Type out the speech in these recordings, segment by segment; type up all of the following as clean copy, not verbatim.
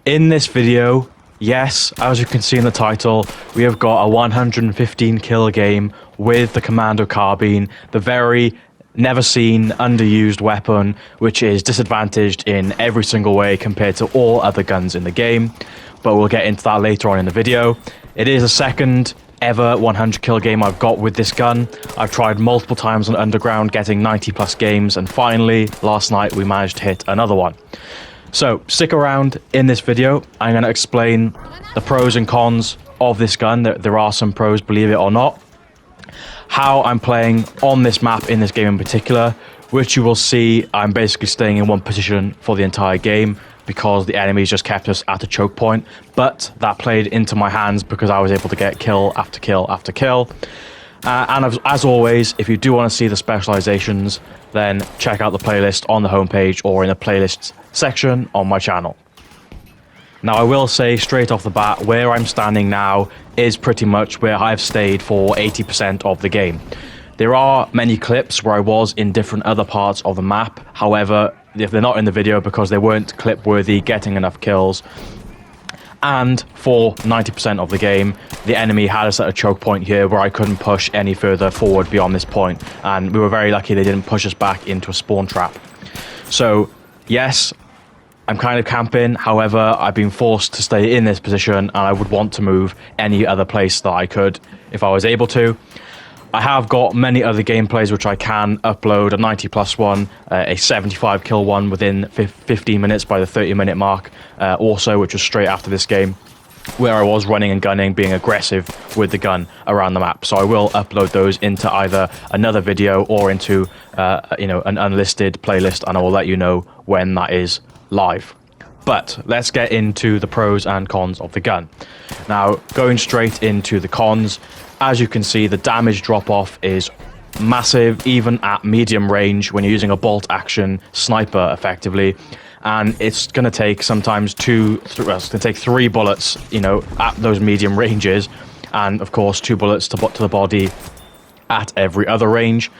In this video, yes, as you can see in the title, we have got a 115 kill game with the Commando Carbine, the very never seen, underused weapon, which is disadvantaged in every single way compared to all other guns in the game. But we'll get into that later on in the video. It is the second ever 100 kill game I've got with this gun. I've tried multiple times on Underground getting 90 plus games, and finally last night we managed to hit another one. So stick around. In this video I'm going to explain the pros and cons of this gun. There are some pros, believe it or not. How I'm playing on this map in this game in particular, which you will see I'm basically staying in one position for the entire game because the enemies just kept us at a choke point, but that played into my hands because I was able to get kill after kill after kill. And as always, if you do want to see the specializations, then check out the playlist on the homepage or in the playlists section on my channel. Now, I will say straight off the bat, where I'm standing now is pretty much where I've stayed for 80% of the game. There are many clips where I was in different other parts of the map. However, if they're not in the video because they weren't clip worthy, getting enough kills. And for 90% of the game, the enemy had us at a choke point here where I couldn't push any further forward beyond this point. And we were very lucky they didn't push us back into a spawn trap. So, yes, I'm kind of camping. However, I've been forced to stay in this position, and I would want to move any other place that I could if I was able to. I have got many other gameplays which I can upload, a 90 plus one, a 75 kill one within 15 minutes by the 30-minute mark, also, which was straight after this game, where I was running and gunning, being aggressive with the gun around the map. So I will upload those into either another video or into an unlisted playlist, and I will let you know when that is live. But let's get into the pros and cons of the gun. Now, going straight into the cons, as you can see, the damage drop-off is massive, even at medium range when you're using a bolt action sniper effectively. And it's going to take sometimes it's going to take 3 bullets, at those medium ranges. And of course, 2 bullets to the body at every other range.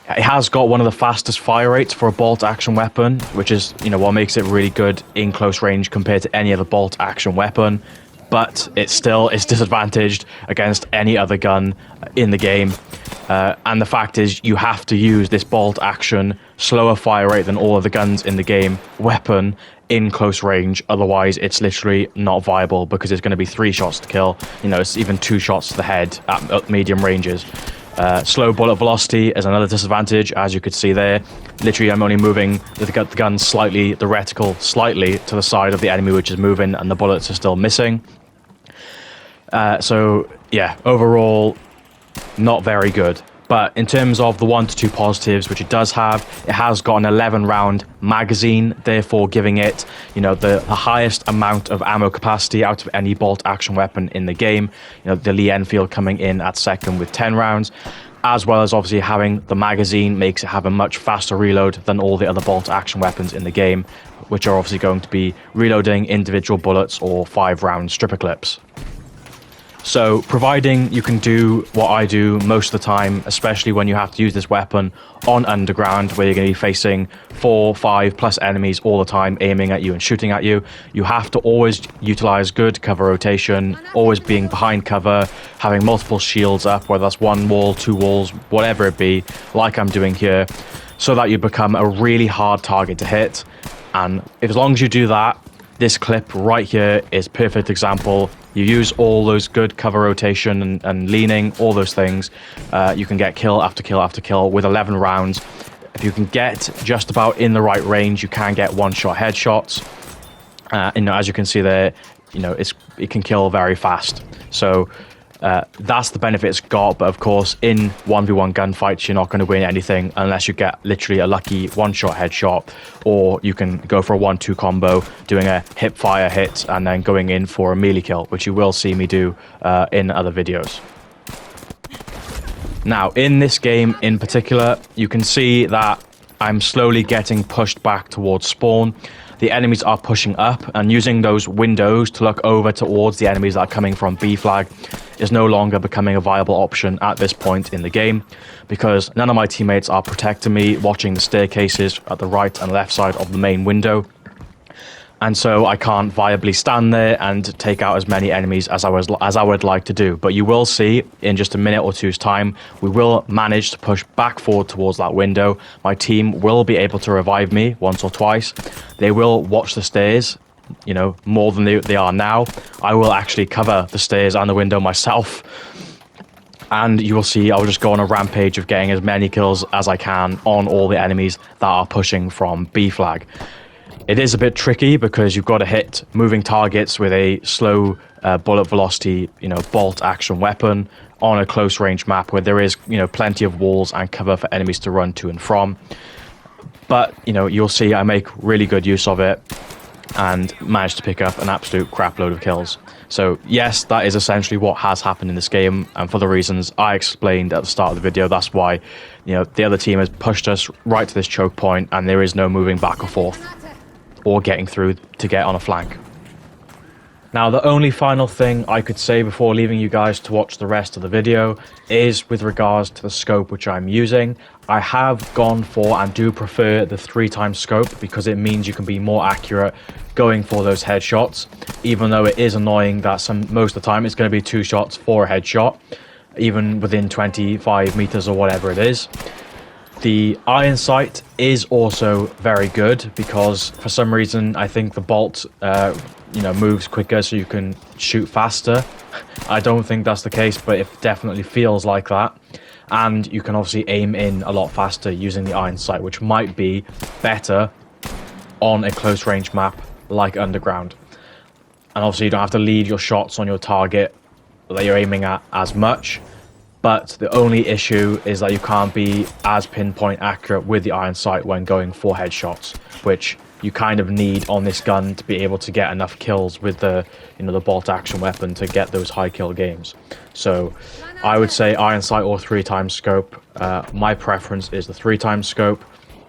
It has got one of the fastest fire rates for a bolt action weapon, which is, what makes it really good in close range compared to any other bolt action weapon. But it's disadvantaged against any other gun in the game. And the fact is, you have to use this bolt action, slower fire rate than all of the guns in the game, weapon in close range. Otherwise, it's literally not viable because it's going to be 3 shots to kill. It's even 2 shots to the head at medium ranges. Slow bullet velocity is another disadvantage, as you could see there. Literally, I'm only moving the gun slightly, the reticle slightly to the side of the enemy, which is moving, and the bullets are still missing. So, yeah, overall, not very good. But in terms of the 1 to 2 positives, which it does have, it has got an 11-round magazine, therefore giving it, the highest amount of ammo capacity out of any bolt action weapon in the game. The Lee Enfield coming in at second with 10 rounds, as well as obviously having the magazine makes it have a much faster reload than all the other bolt action weapons in the game, which are obviously going to be reloading individual bullets or 5-round stripper clips. So, providing you can do what I do most of the time, especially when you have to use this weapon on Underground, where you're going to be facing 4, 5 plus enemies all the time, aiming at you and shooting at you, you have to always utilize good cover rotation, always being behind cover, having multiple shields up, whether that's 1 wall, 2 walls, whatever it be, like I'm doing here, so that you become a really hard target to hit. And as long as you do that, this clip right here is a perfect example. You use all those good cover rotation and leaning, all those things. You can get kill after kill after kill with 11 rounds. If you can get just about in the right range, you can get 1-shot headshots. As you can see there, it can kill very fast. So that's the benefit it's got. But of course, in 1v1 gunfights, you're not going to win anything unless you get literally a lucky 1-shot headshot, or you can go for a 1-2 combo, doing a hip fire hit and then going in for a melee kill, which you will see me do in other videos. Now, in this game in particular, you can see that I'm slowly getting pushed back towards spawn. The enemies are pushing up, and using those windows to look over towards the enemies that are coming from B flag is no longer becoming a viable option at this point in the game, because none of my teammates are protecting me, watching the staircases at the right and left side of the main window. and so I can't viably stand there and take out as many enemies as I would like to do. But you will see in just a minute or two's time, we will manage to push back forward towards that window. My team will be able to revive me once or twice. They will watch the stairs, you know, more than they are now. I will actually cover the stairs and the window myself. And you will see I'll just go on a rampage of getting as many kills as I can on all the enemies that are pushing from B flag. It is a bit tricky because you've got to hit moving targets with a slow bullet velocity, you know, bolt action weapon on a close range map where there is, you know, plenty of walls and cover for enemies to run to and from. But, you know, you'll see I make really good use of it and manage to pick up an absolute crap load of kills. So yes, that is essentially what has happened in this game, and for the reasons I explained at the start of the video, that's why, you know, the other team has pushed us right to this choke point and there is no moving back or forth or getting through to get on a flank. Now, the only final thing I could say before leaving you guys to watch the rest of the video is with regards to the scope which I'm using. I have gone for and do prefer the 3x scope because it means you can be more accurate going for those headshots, even though it is annoying that most of the time it's going to be 2 shots for a headshot, even within 25 meters or whatever it is. The iron sight is also very good because for some reason I think the bolt you know, moves quicker so you can shoot faster. I don't think that's the case, but it definitely feels like that. And you can obviously aim in a lot faster using the iron sight, which might be better on a close range map like Underground. And obviously you don't have to lead your shots on your target that you're aiming at as much. But the only issue is that you can't be as pinpoint accurate with the iron sight when going for headshots, which you kind of need on this gun to be able to get enough kills with the, you know, the bolt action weapon to get those high kill games. So I would say iron sight or 3x scope. My preference is the 3x scope,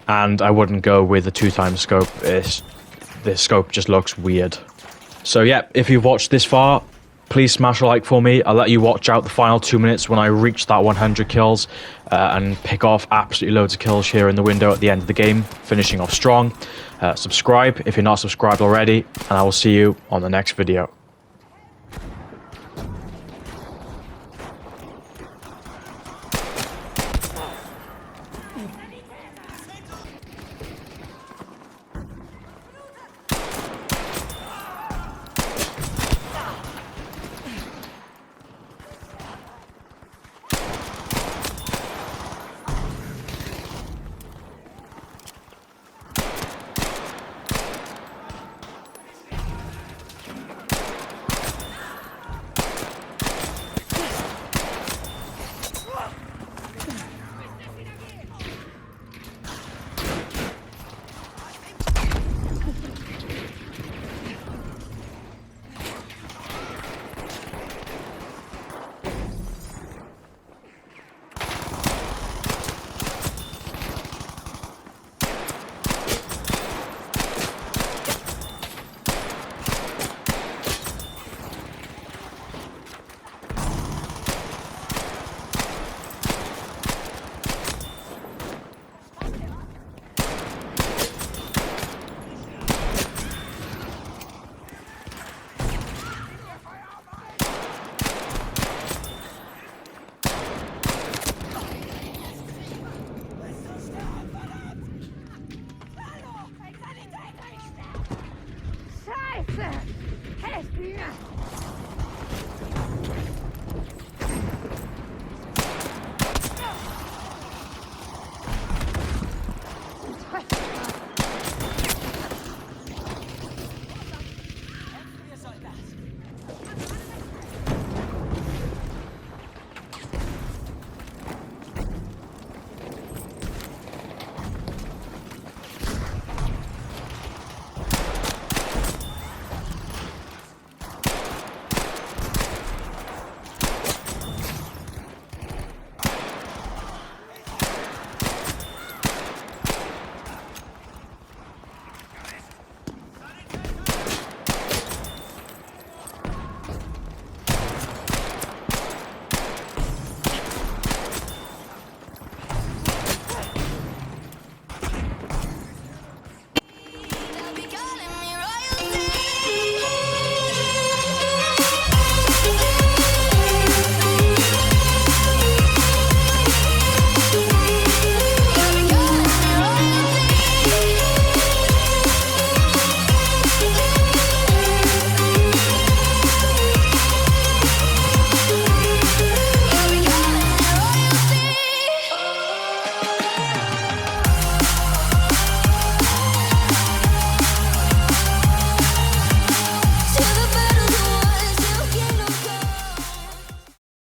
and I wouldn't go with the 2x scope. The scope just looks weird. So yeah, if you've watched this far, please smash a like for me. I'll let you watch out the final 2 minutes when I reach that 100 kills and pick off absolutely loads of kills here in the window at the end of the game, finishing off strong. Subscribe if you're not subscribed already, and I will see you on the next video. Scheiße! Helft mir!